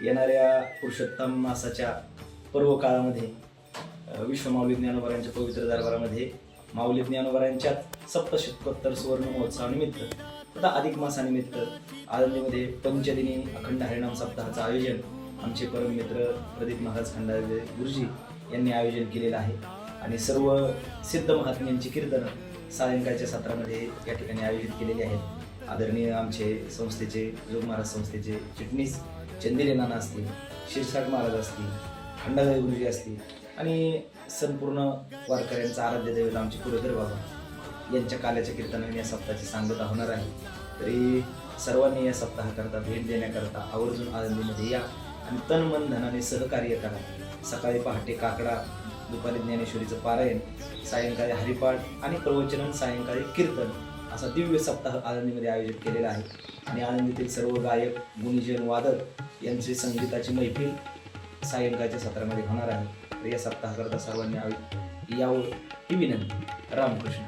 येणाऱ्या पुरुषोत्तम मासाच्या पर्व काळामध्ये विश्व माऊली ज्ञानोबारांच्या पवित्र दरबारामध्ये माऊली ज्ञानोबारांच्या सप्तशतकोत्तर सुवर्ण महोत्सवानिमित्त तथा अधिक मासानिमित्त आळंदीमध्ये पंचदिनी अखंड हरिनाम सप्ताहाचं आयोजन आमचे परम मित्र प्रदीप महाराज खंडारे गुरुजी यांनी आयोजन केलेलं आहे आणि सर्व सिद्ध महात्म्यांची कीर्तनं सायंकाळच्या सत्रामध्ये या ठिकाणी आयोजित केलेली आहेत। आदरणीय आमचे संस्थेचे जोग महाराज संस्थेचे चिटणीस चंदिले नाना असतील, शिरसाट महाराज असतील, खंडारे गुरुजी असतील आणि संपूर्ण वारकऱ्यांचा आराध्य दैवत आमचे पुरोधर बाबा यांच्या काल्याच्या कीर्तनाने या सप्ताहाची सांगता होणार आहे। तरी सर्वांनी या सप्ताहाकरता भेट देण्याकरता आवर्जून आळंदीमध्ये या आणि तन मन धनाने सहकार्य करा। सकाळी पहाटे काकडा, दुपारी ज्ञानेश्वरीचं पारायण, सायंकाळी हरिपाठ आणि प्रवचन, सायंकाळी कीर्तन असा दिव्य सप्ताह आळंदीमध्ये आयोजित केलेला आहे आणि आळंदीतील सर्व गायक, गुणीजन, वादक यांची संगीताची मैफिल सायंकाळच्या सत्रामध्ये होणार आहे। तर या सप्ताहाकरता सर्वांनी यावं ही विनंती। रामकृष्ण।